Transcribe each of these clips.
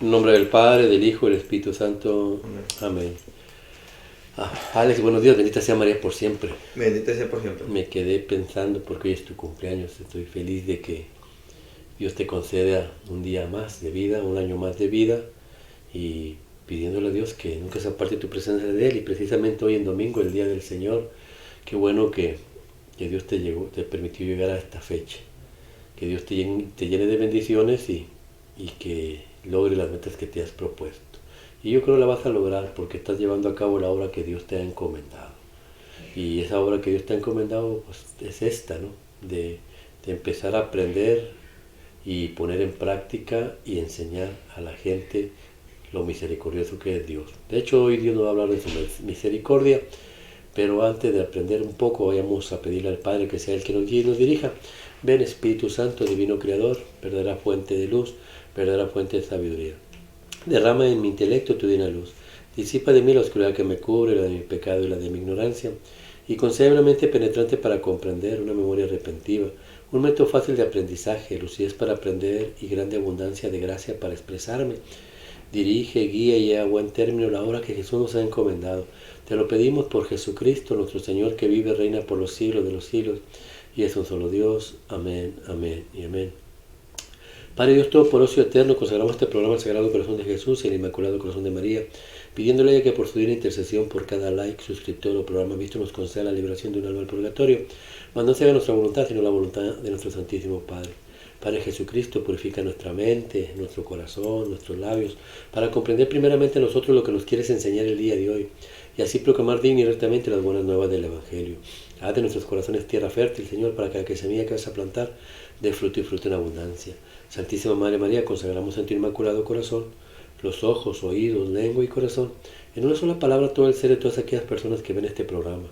En nombre del Padre, del Hijo y del Espíritu Santo. Amén. Alex, buenos días. Bendita sea María por siempre. Bendita sea por siempre. Me quedé pensando porque hoy es tu cumpleaños. Estoy feliz de que Dios te conceda un día más de vida, un año más de vida, y pidiéndole a Dios que nunca se aparte tu presencia de Él. Y precisamente hoy en domingo, el Día del Señor, qué bueno que Dios te permitió llegar a esta fecha. Que Dios te llene de bendiciones y que logre las metas que te has propuesto. Y yo creo que la vas a lograr porque estás llevando a cabo la obra que Dios te ha encomendado. Y esa obra que Dios te ha encomendado pues, es esta, ¿no? De empezar a aprender y poner en práctica y enseñar a la gente lo misericordioso que es Dios. De hecho, hoy Dios nos va a hablar de su misericordia, pero antes de aprender un poco, vayamos a pedirle al Padre que sea el que nos guíe y nos dirija. Ven Espíritu Santo, Divino Creador, verdadera fuente de luz, verdadera fuente de sabiduría. Derrama en mi intelecto tu divina luz. Disipa de mí la oscuridad que me cubre, la de mi pecado y la de mi ignorancia, y concede una mente penetrante para comprender, una memoria retentiva, un método fácil de aprendizaje, lucidez para aprender y grande abundancia de gracia para expresarme. Dirige, guía y lleva a buen término la obra que Jesús nos ha encomendado. Te lo pedimos por Jesucristo, nuestro Señor, que vive y reina por los siglos de los siglos, y es un solo Dios. Amén, amén y amén. Padre Dios Todopoderoso y Eterno, consagramos este programa al Sagrado Corazón de Jesús y al Inmaculado Corazón de María, pidiéndole que por su divina intercesión, por cada like, suscriptor o programa visto, nos conceda la liberación de un alma del purgatorio, mas no se haga nuestra voluntad, sino la voluntad de nuestro Santísimo Padre. Padre Jesucristo, purifica nuestra mente, nuestro corazón, nuestros labios, para comprender primeramente a nosotros lo que nos quieres enseñar el día de hoy, y así proclamar digna y rectamente las buenas nuevas del Evangelio. Haz de nuestros corazones tierra fértil, Señor, para que la semilla que vas a plantar dé fruto y fruto en abundancia. Santísima Madre María, consagramos en tu Inmaculado Corazón los ojos, oídos, lengua y corazón, en una sola palabra todo el ser de todas aquellas personas que ven este programa.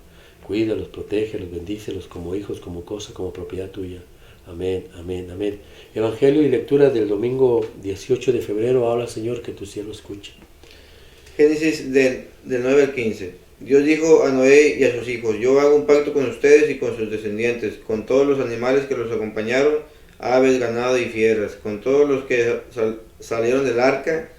Cuídalos, protégelos, bendícelos como hijos, como cosa, como propiedad tuya. Amén, amén, amén. Evangelio y lectura del domingo 18 de febrero. Habla, Señor, que tu cielo escuche. Génesis del 9 al 15. Dios dijo a Noé y a sus hijos: yo hago un pacto con ustedes y con sus descendientes, con todos los animales que los acompañaron, aves, ganado y fieras, con todos los que salieron del arca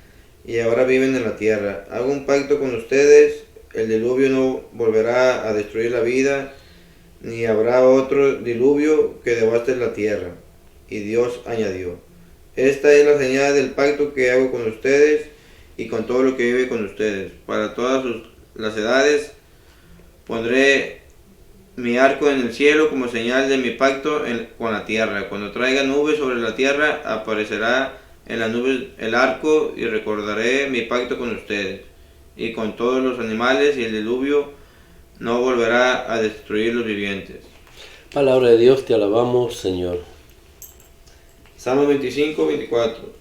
y ahora viven en la tierra. Hago un pacto con ustedes, el diluvio no volverá a destruir la vida, ni habrá otro diluvio que devaste la tierra. Y Dios añadió: esta es la señal del pacto que hago con ustedes y con todo lo que vive con ustedes. Para todas las edades pondré mi arco en el cielo como señal de mi pacto con la tierra. Cuando traiga nubes sobre la tierra, aparecerá en las nubes el arco, y recordaré mi pacto con ustedes. Y con todos los animales, y el diluvio no volverá a destruir los vivientes. Palabra de Dios, te alabamos, Señor. Salmo 25, 24.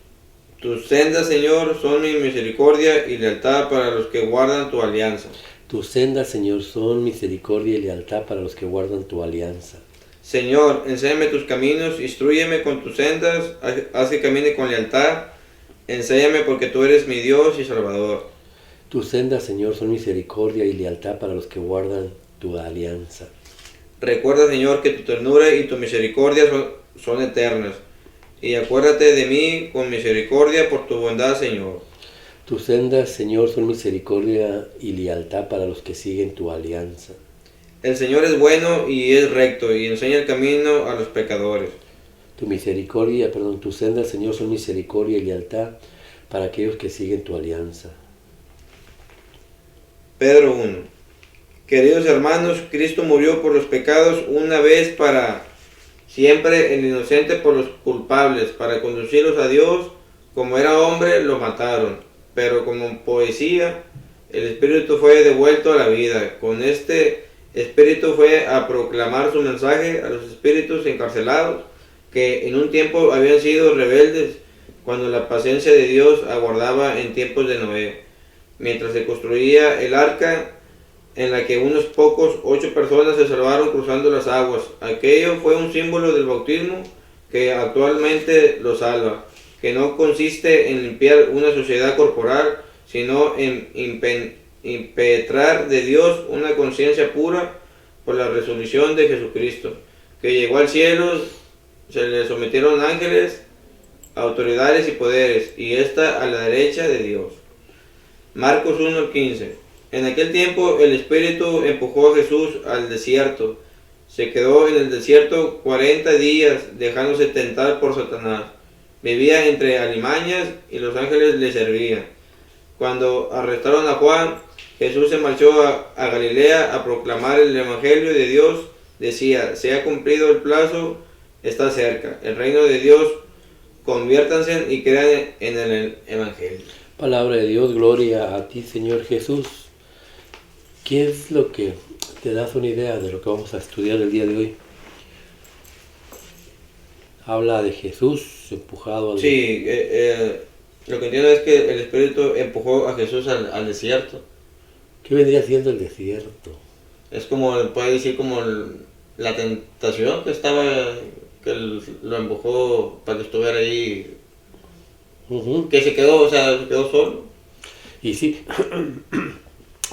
Tus sendas, Señor, son mi misericordia y lealtad para los que guardan tu alianza. Tus sendas, Señor, son misericordia y lealtad para los que guardan tu alianza. Señor, enséñame tus caminos, instrúyeme con tus sendas, haz que camine con lealtad, enséñame porque tú eres mi Dios y Salvador. Tus sendas, Señor, son misericordia y lealtad para los que guardan tu alianza. Recuerda, Señor, que tu ternura y tu misericordia son eternas, y acuérdate de mí con misericordia por tu bondad, Señor. Tus sendas, Señor, son misericordia y lealtad para los que siguen tu alianza. El Señor es bueno y es recto, y enseña el camino a los pecadores. Tus sendas, Señor, son misericordia y lealtad para aquellos que siguen tu alianza. Pedro 1. Queridos hermanos, Cristo murió por los pecados una vez para siempre, el inocente por los culpables, para conducirlos a Dios. Como era hombre, lo mataron, pero como poesía, el Espíritu fue devuelto a la vida. Con este Espíritu fue a proclamar su mensaje a los espíritus encarcelados, que en un tiempo habían sido rebeldes, cuando la paciencia de Dios aguardaba en tiempos de Noé, mientras se construía el arca, en la que unos pocos, 8 personas se salvaron cruzando las aguas. Aquello fue un símbolo del bautismo que actualmente lo salva, que no consiste en limpiar una sociedad corporal, sino en impetrar de Dios una conciencia pura por la resurrección de Jesucristo, que llegó al cielo, se le sometieron ángeles, autoridades y poderes, y esta a la derecha de Dios. Marcos 1:15. En aquel tiempo el Espíritu empujó a Jesús al desierto. Se quedó en el desierto 40 días, dejándose tentar por Satanás. Vivía entre alimañas y los ángeles le servían. Cuando arrestaron a Juan, Jesús se marchó a Galilea a proclamar el Evangelio de Dios. Decía, se ha cumplido el plazo, está cerca. El reino de Dios, conviértanse y crean en el Evangelio. Palabra de Dios, gloria a ti, Señor Jesús. ¿Qué es lo que te das una idea de lo que vamos a estudiar el día de hoy? Habla de Jesús empujado al... Sí, lo que entiendo es que el Espíritu empujó a Jesús al desierto. ¿Qué vendría siendo el desierto? Es como, puede decir, como la tentación que estaba, que lo empujó para que estuviera ahí, que se quedó, o sea, se quedó solo. Y sí,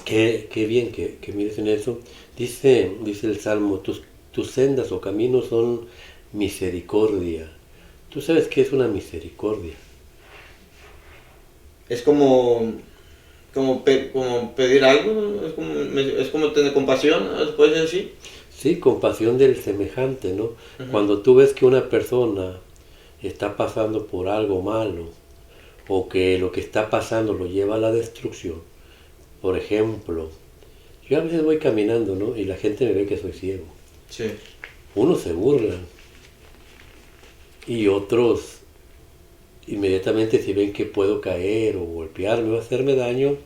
qué bien que mires en eso. Dice el Salmo, tus sendas o caminos son misericordia. ¿Tú sabes qué es una misericordia? Es como pedir algo, ¿no? Es como tener compasión, ¿no? ¿Puedes decir? Sí, compasión del semejante, ¿no? Cuando tú ves que una persona está pasando por algo malo, o que lo que está pasando lo lleva a la destrucción. Por ejemplo, yo a veces voy caminando, ¿no? Y la gente me ve que soy ciego. Sí. Unos se burlan y otros inmediatamente si ven que puedo caer o golpearme o hacerme daño,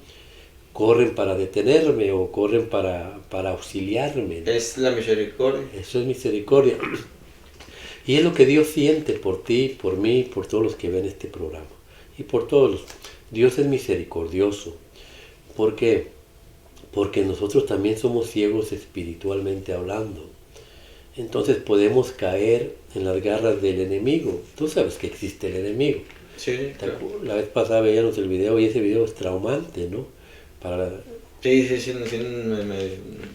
corren para detenerme o corren para auxiliarme, ¿no? Es la misericordia. Eso es misericordia. Y es lo que Dios siente por ti, por mí, por todos los que ven este programa. Y por todos. Dios es misericordioso. ¿Por qué? Porque nosotros también somos ciegos espiritualmente hablando. Entonces podemos caer en las garras del enemigo. Tú sabes que existe el enemigo. Sí, claro. La vez pasada veíamos el video y ese video es traumante, ¿no? Sí,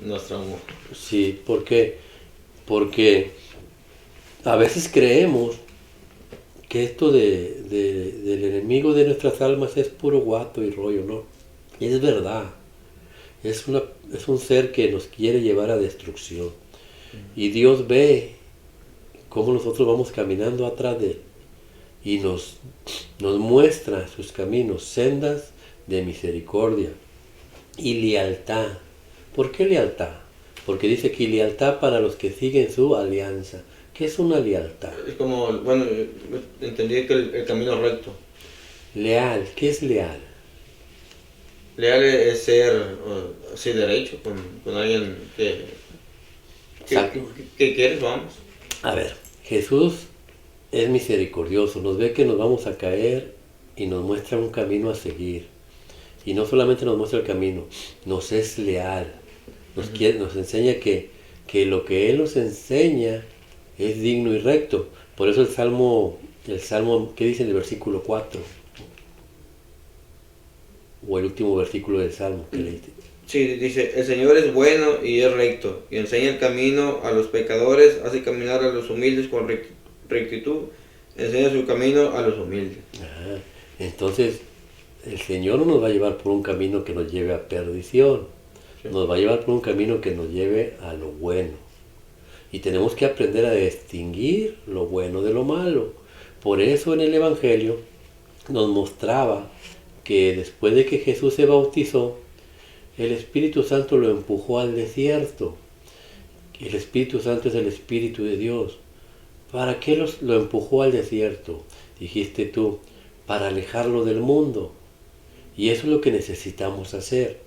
nos traumó. Sí, ¿por qué? Porque a veces creemos que esto del enemigo de nuestras almas es puro guato y rollo, ¿no? Y es verdad. Es un ser que nos quiere llevar a destrucción. Y Dios ve cómo nosotros vamos caminando atrás de él. Y nos muestra sus caminos, sendas de misericordia y lealtad. ¿Por qué lealtad? Porque dice que lealtad para los que siguen su alianza. ¿Qué es una lealtad? Es como, bueno, entendí que el camino recto. Leal, ¿qué es leal? Leal es ser así derecho con alguien que quieres, vamos. A ver, Jesús es misericordioso, nos ve que nos vamos a caer y nos muestra un camino a seguir. Y no solamente nos muestra el camino, nos es leal. Nos enseña que lo que Él nos enseña es digno y recto. Por eso el Salmo, ¿qué dice en el versículo 4? O el último versículo del Salmo que leíste. Sí, dice, el Señor es bueno y es recto, y enseña el camino a los pecadores, hace caminar a los humildes con rectitud, enseña su camino a los humildes. Entonces, el Señor no nos va a llevar por un camino que nos lleve a perdición, sí. Nos va a llevar por un camino que nos lleve a lo bueno. Y tenemos que aprender a distinguir lo bueno de lo malo. Por eso en el Evangelio nos mostraba que después de que Jesús se bautizó, el Espíritu Santo lo empujó al desierto. El Espíritu Santo es el Espíritu de Dios. ¿Para qué lo empujó al desierto? Dijiste tú, para alejarlo del mundo. Y eso es lo que necesitamos hacer.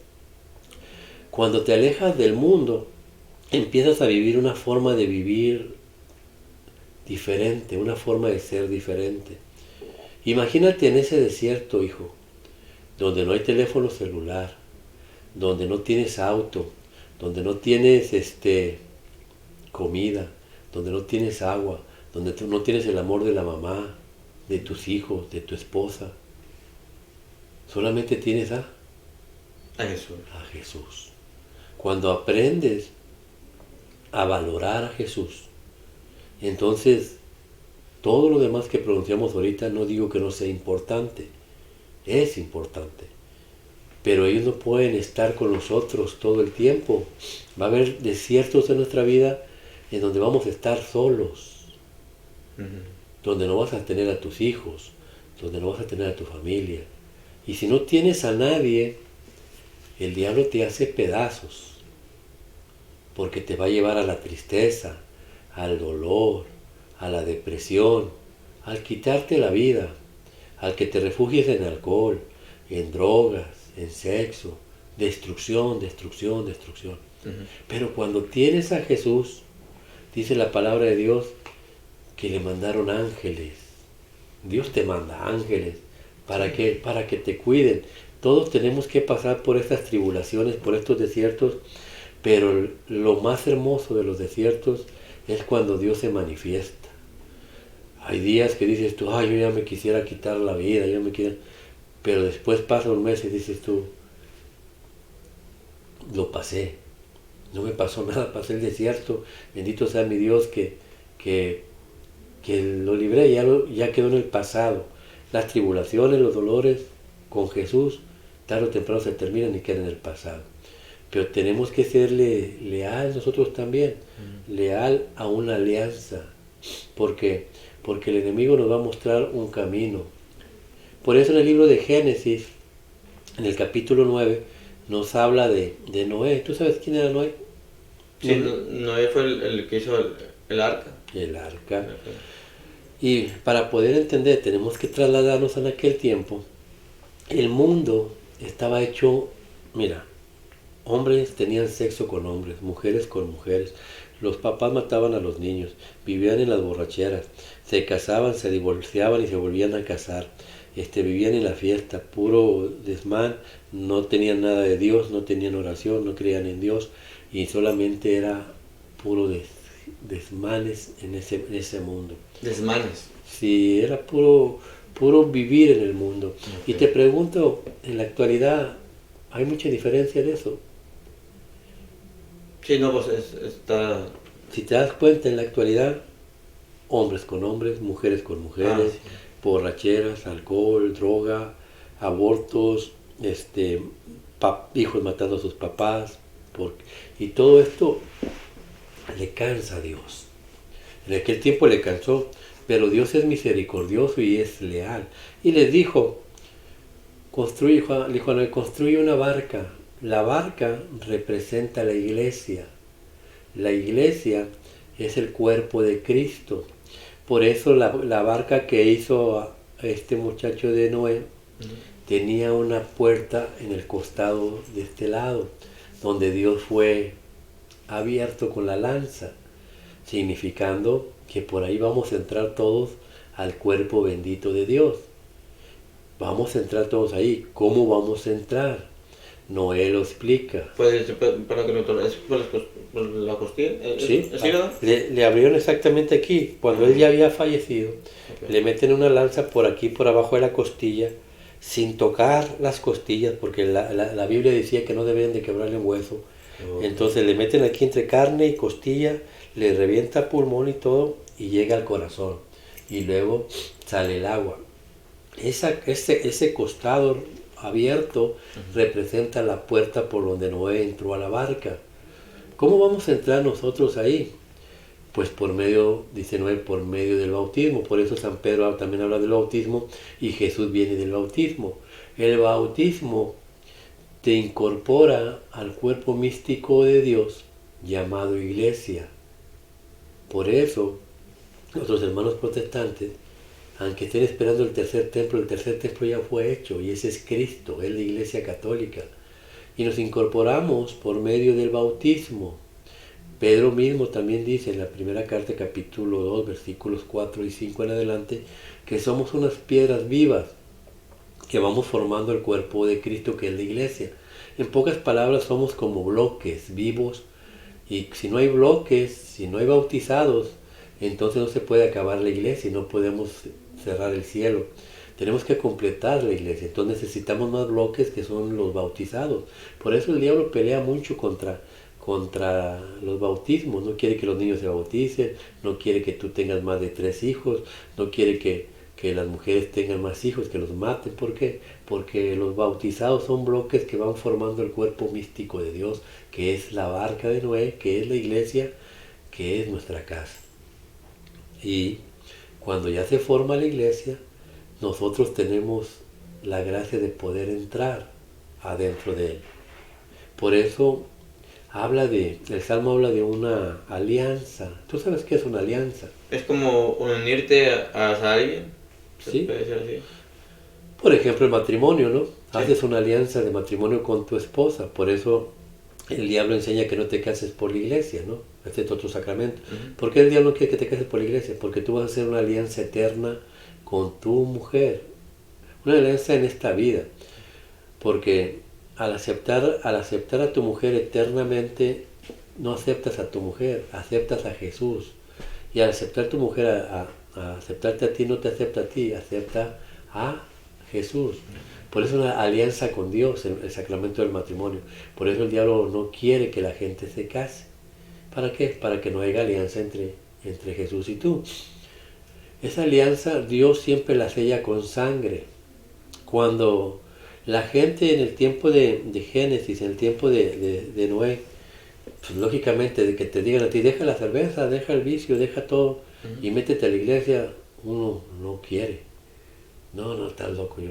Cuando te alejas del mundo, empiezas a vivir una forma de vivir diferente, una forma de ser diferente. Imagínate en ese desierto, hijo, donde no hay teléfono celular, donde no tienes auto, donde no tienes comida, donde no tienes agua, donde tú no tienes el amor de la mamá, de tus hijos, de tu esposa. Solamente tienes a Jesús. Cuando aprendes a valorar a Jesús, entonces Todo lo demás que pronunciamos ahorita no digo que no sea importante, es importante. Pero ellos no pueden estar con nosotros todo el tiempo. Va a haber desiertos en nuestra vida en donde vamos a estar solos, donde no vas a tener a tus hijos, donde no vas a tener a tu familia. Y si no tienes a nadie, el diablo te hace pedazos, porque te va a llevar a la tristeza, al dolor, a la depresión, al quitarte la vida, al que te refugies en alcohol, en drogas, en sexo, destrucción, destrucción, destrucción. Pero cuando tienes a Jesús, dice la palabra de Dios que le mandaron ángeles. Dios te manda ángeles. ¿Para qué? Para que te cuiden. Todos tenemos que pasar por estas tribulaciones, por estos desiertos, pero lo más hermoso de los desiertos es cuando Dios se manifiesta. Hay días que dices tú, ay, yo ya me quisiera quitar la vida, pero después pasa un mes y dices tú, lo pasé, no me pasó nada, pasé el desierto, bendito sea mi Dios que lo libré, ya quedó en el pasado. Las tribulaciones, los dolores con Jesús, tarde o temprano se terminan y quedan en el pasado. Pero tenemos que serle leal nosotros también, leal a una alianza, porque el enemigo nos va a mostrar un camino. Por eso en el libro de Génesis, en el capítulo 9, nos habla de Noé. ¿Tú sabes quién era Noé? Sí, Noé fue el que hizo el arca. El arca. Y para poder entender, tenemos que trasladarnos en aquel tiempo. El mundo estaba hecho, mira, hombres tenían sexo con hombres, mujeres con mujeres. Los papás mataban a los niños, vivían en las borracheras, se casaban, se divorciaban y se volvían a casar. Vivían en la fiesta, puro desmán, no tenían nada de Dios, no tenían oración, no creían en Dios y solamente era puro desmanes en ese mundo. Desmanes. Sí, era puro vivir en el mundo. Okay. Y te pregunto, en la actualidad, ¿hay mucha diferencia de eso? Sí, no, pues está... Si te das cuenta, en la actualidad, hombres con hombres, mujeres con mujeres, sí. Borracheras, alcohol, droga, abortos, hijos matando a sus papás, y todo esto le cansa a Dios. En aquel tiempo le cansó, pero Dios es misericordioso y es leal. Y les dijo, construye una barca. La barca representa la iglesia. La iglesia es el cuerpo de Cristo. Por eso la barca que hizo este muchacho de Noé tenía una puerta en el costado de este lado, donde Dios fue abierto con la lanza, significando que por ahí vamos a entrar todos al cuerpo bendito de Dios. Vamos a entrar todos ahí. ¿Cómo vamos a entrar? Noé lo explica. Para que no ¿es por la costilla? Sí, le abrieron exactamente aquí. Cuando él ya había fallecido, le meten una lanza por aquí, por abajo de la costilla, sin tocar las costillas, porque la Biblia decía que no debían de quebrarle un hueso. Entonces le meten aquí entre carne y costilla, le revienta pulmón y todo, y llega al corazón. Y luego sale el agua. Ese costado abierto representa la puerta por donde Noé entró a la barca. ¿Cómo vamos a entrar nosotros ahí? Pues por medio, dice Noé, por medio del bautismo. Por eso San Pedro también habla del bautismo y Jesús viene del bautismo. El bautismo te incorpora al cuerpo místico de Dios llamado iglesia. Por eso, nuestros hermanos protestantes, aunque estén esperando el tercer templo ya fue hecho y ese es Cristo, es la Iglesia Católica. Y nos incorporamos por medio del bautismo. Pedro mismo también dice en la primera carta, capítulo 2, versículos 4 y 5 en adelante, que somos unas piedras vivas que vamos formando el cuerpo de Cristo, que es la Iglesia. En pocas palabras, somos como bloques vivos, y si no hay bloques, si no hay bautizados, entonces no se puede acabar la iglesia y no podemos cerrar el cielo. Tenemos que completar la iglesia, entonces necesitamos más bloques que son los bautizados. Por eso el diablo pelea mucho contra contra los bautismos, no quiere que los niños se bauticen, no quiere que tú tengas más de 3 hijos, no quiere que las mujeres tengan más hijos, que los maten. ¿Por qué? Porque los bautizados son bloques que van formando el cuerpo místico de Dios, que es la barca de Noé, que es la iglesia, que es nuestra casa. Y cuando ya se forma la iglesia, nosotros tenemos la gracia de poder entrar adentro de él. Por eso el Salmo habla de una alianza. ¿Tú sabes qué es una alianza? Es como unirte a alguien. ¿Sí? ¿Puede ser así? Por ejemplo, el matrimonio, ¿no? Sí. Haces una alianza de matrimonio con tu esposa. Por eso el diablo enseña que no te cases por la iglesia, ¿no? Este es otro sacramento. ¿Por qué el diablo no quiere que te cases por la iglesia? Porque tú vas a hacer una alianza eterna con tu mujer. Una alianza en esta vida. Porque al aceptar a tu mujer eternamente, no aceptas a tu mujer, aceptas a Jesús. Y al aceptar a tu mujer, a aceptarte a ti, no te acepta a ti, acepta a Jesús. Por eso una alianza con Dios, el sacramento del matrimonio. Por eso el diablo no quiere que la gente se case. ¿Para qué? Para que no haya alianza entre Jesús y tú. Esa alianza Dios siempre la sella con sangre. Cuando la gente en el tiempo de Génesis, en el tiempo de Noé, pues lógicamente de que te digan a ti, deja la cerveza, deja el vicio, deja todo y métete a la iglesia, uno no quiere. No, estás loco,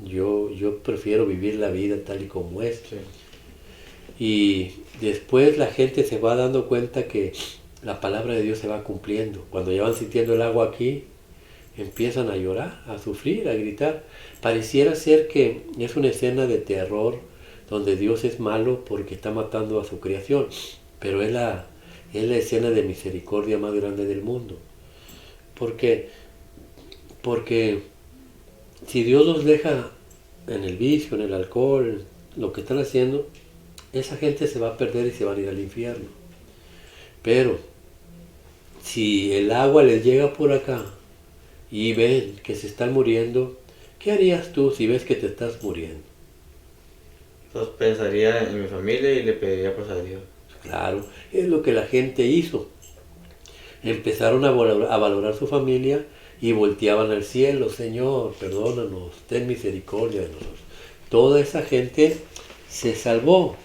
yo prefiero vivir la vida tal y como es. Sí. Y después la gente se va dando cuenta que la palabra de Dios se va cumpliendo. Cuando ya van sintiendo el agua aquí, empiezan a llorar, a sufrir, a gritar. Pareciera ser que es una escena de terror donde Dios es malo porque está matando a su creación, pero es la escena de misericordia más grande del mundo. ¿Por qué? Porque si Dios los deja en el vicio, en el alcohol, lo que están haciendo, esa gente se va a perder y se van a ir al infierno. Pero si el agua les llega por acá y ven que se están muriendo, ¿qué harías tú si ves que te estás muriendo? Entonces pensaría en mi familia y le pediría pues a Dios. Claro, es lo que la gente hizo. Empezaron a valorar su familia y volteaban al cielo: Señor, perdónanos, ten misericordia de nosotros. Toda esa gente se salvó.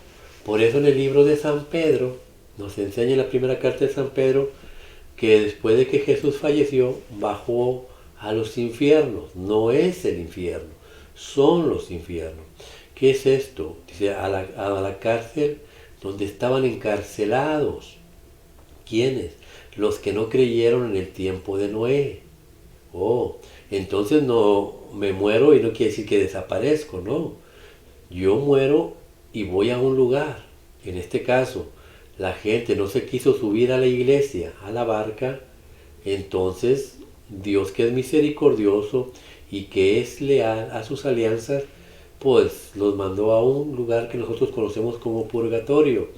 Por eso en el libro de San Pedro, nos enseña en la primera carta de San Pedro, que después de que Jesús falleció, bajó a los infiernos. No es el infierno, son los infiernos. ¿Qué es esto? Dice, a la cárcel donde estaban encarcelados. ¿Quiénes? Los que no creyeron en el tiempo de Noé. Oh, entonces no me muero y no quiere decir que desaparezco, no. Yo muero y voy a un lugar. En este caso, la gente no se quiso subir a la iglesia, a la barca. Entonces, Dios, que es misericordioso y que es leal a sus alianzas, pues los mandó a un lugar que nosotros conocemos como purgatorio.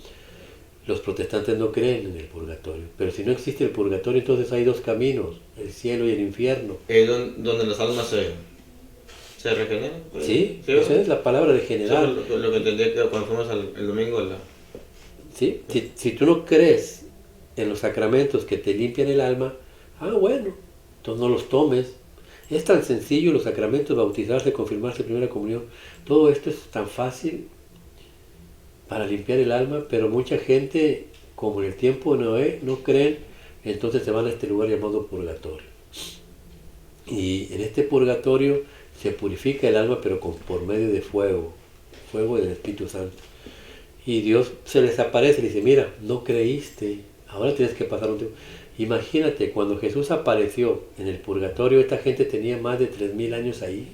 Los protestantes no creen en el purgatorio, pero si no existe el purgatorio, entonces hay dos caminos, el cielo y el infierno. Es donde las almas se regeneran. Sí, esa es la palabra de general. Eso es lo que entendí cuando fuimos el domingo a la... ¿Sí? Si tú no crees en los sacramentos que te limpian el alma, bueno, entonces no los tomes. Es tan sencillo los sacramentos: bautizarse, confirmarse, primera comunión. Todo esto es tan fácil para limpiar el alma, pero mucha gente, como en el tiempo de Noé, no creen, entonces se van a este lugar llamado purgatorio. Y en este purgatorio se purifica el alma, pero por medio de fuego del Espíritu Santo. Y Dios se les aparece y dice: mira, no creíste, ahora tienes que pasar un tiempo. Imagínate, cuando Jesús apareció en el purgatorio, esta gente tenía más de 3000 años ahí.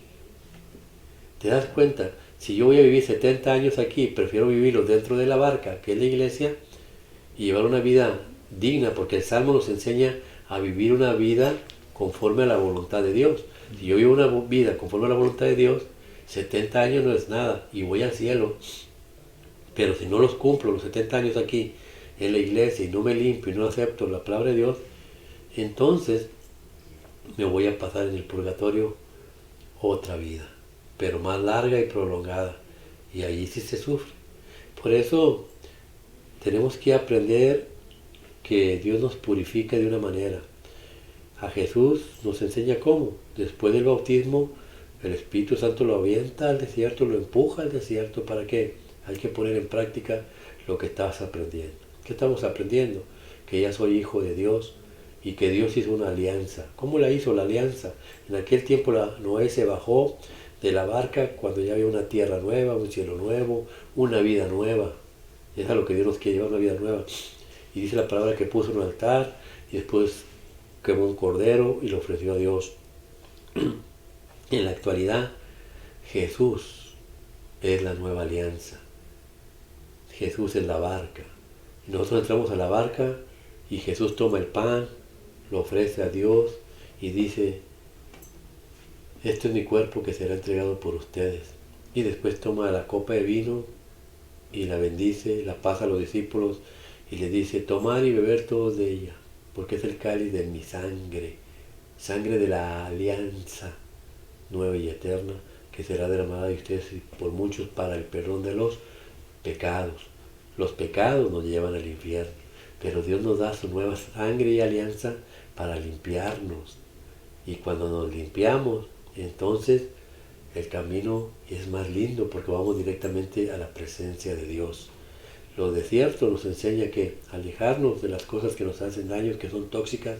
¿Te das cuenta? Si yo voy a vivir 70 años aquí, prefiero vivirlos dentro de la barca, que es la iglesia, y llevar una vida digna, porque el Salmo nos enseña a vivir una vida conforme a la voluntad de Dios. Si yo vivo una vida conforme a la voluntad de Dios, 70 años no es nada, y voy al cielo. Pero si no los cumplo, los 70 años aquí, en la iglesia, y no me limpio y no acepto la palabra de Dios, entonces me voy a pasar en el purgatorio otra vida, pero más larga y prolongada, y allí sí se sufre. Por eso Tenemos que aprender que Dios nos purifica de una manera. A Jesús nos enseña cómo. Después del bautismo, el Espíritu Santo lo avienta al desierto, lo empuja al desierto. ¿Para qué? Hay que poner en práctica lo que estás aprendiendo. ¿Qué estamos aprendiendo? Que ya soy hijo de Dios y que Dios hizo una alianza. ¿Cómo la hizo la alianza? En aquel tiempo Noé se bajó de la barca cuando ya había una tierra nueva, un cielo nuevo, una vida nueva. Y es a lo que Dios nos quiere llevar, una vida nueva. Y dice la palabra que puso un altar y después quemó un cordero y lo ofreció a Dios. En la actualidad, Jesús es la nueva alianza. Jesús es la barca. Y nosotros entramos a la barca y Jesús toma el pan, lo ofrece a Dios y dice, esto es mi cuerpo que será entregado por ustedes. Y después toma la copa de vino y la bendice, la pasa a los discípulos y les dice, tomar y beber todos de ella, porque es el cáliz de mi sangre, sangre de la alianza nueva y eterna, que será derramada de ustedes y por muchos para el perdón de los pecados. Los pecados nos llevan al infierno, pero Dios nos da su nueva sangre y alianza para limpiarnos. Y cuando nos limpiamos, entonces el camino es más lindo porque vamos directamente a la presencia de Dios. Los desiertos nos enseña que alejarnos de las cosas que nos hacen daño, que son tóxicas.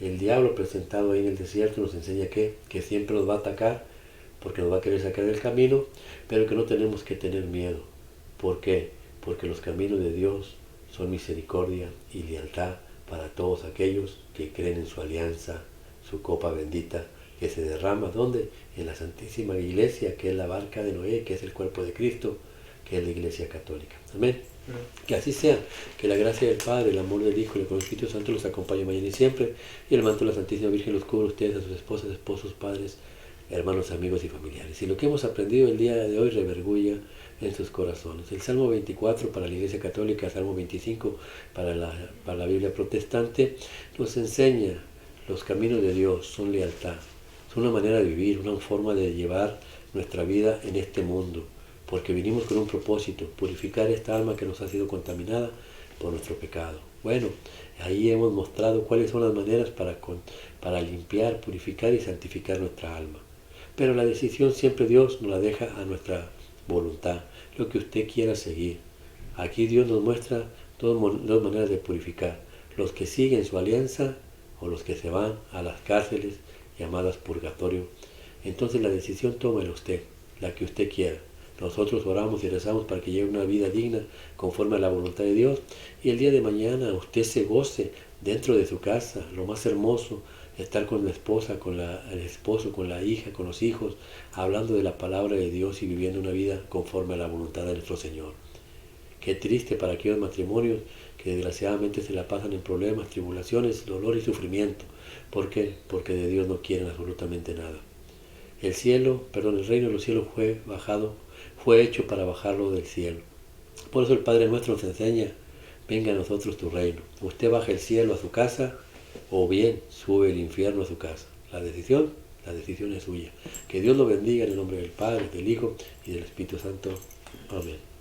El diablo presentado ahí en el desierto nos enseña que siempre nos va a atacar porque nos va a querer sacar del camino, pero que no tenemos que tener miedo. ¿Por qué? Porque los caminos de Dios son misericordia y lealtad para todos aquellos que creen en su alianza, su copa bendita, que se derrama, ¿dónde? En la Santísima Iglesia, que es la barca de Noé, que es el cuerpo de Cristo, que es la Iglesia Católica. Amén. Que así sea, que la gracia del Padre, el amor del Hijo y el Espíritu Santo los acompañe mañana y siempre, y el manto de la Santísima Virgen los cubra a ustedes, a sus esposas, esposos, padres, hermanos, amigos y familiares. Y lo que hemos aprendido el día de hoy revergulla en sus corazones. El Salmo 24 para la Iglesia Católica, Salmo 25 para la Biblia protestante, nos enseña los caminos de Dios, son lealtad, son una manera de vivir, una forma de llevar nuestra vida en este mundo, porque vinimos con un propósito, purificar esta alma que nos ha sido contaminada por nuestro pecado. Bueno, ahí hemos mostrado cuáles son las maneras para limpiar, purificar y santificar nuestra alma. Pero la decisión siempre Dios nos la deja a nuestra voluntad, lo que usted quiera seguir. Aquí Dios nos muestra dos maneras de purificar, los que siguen su alianza o los que se van a las cárceles llamadas purgatorio. Entonces la decisión tómela usted, la que usted quiera. Nosotros oramos y rezamos para que lleve una vida digna conforme a la voluntad de Dios y el día de mañana usted se goce dentro de su casa, lo más hermoso, estar con la esposa, con el esposo, con la hija, con los hijos, hablando de la palabra de Dios y viviendo una vida conforme a la voluntad de nuestro Señor. Qué triste para aquellos matrimonios que desgraciadamente se la pasan en problemas, tribulaciones, dolor y sufrimiento. ¿Por qué? Porque de Dios no quieren absolutamente nada. El reino de los cielos fue hecho para bajarlo del cielo. Por eso el Padre nuestro nos enseña, venga a nosotros tu reino. Usted baja el cielo a su casa o bien sube el infierno a su casa. La decisión es suya. Que Dios lo bendiga en el nombre del Padre, del Hijo y del Espíritu Santo. Amén.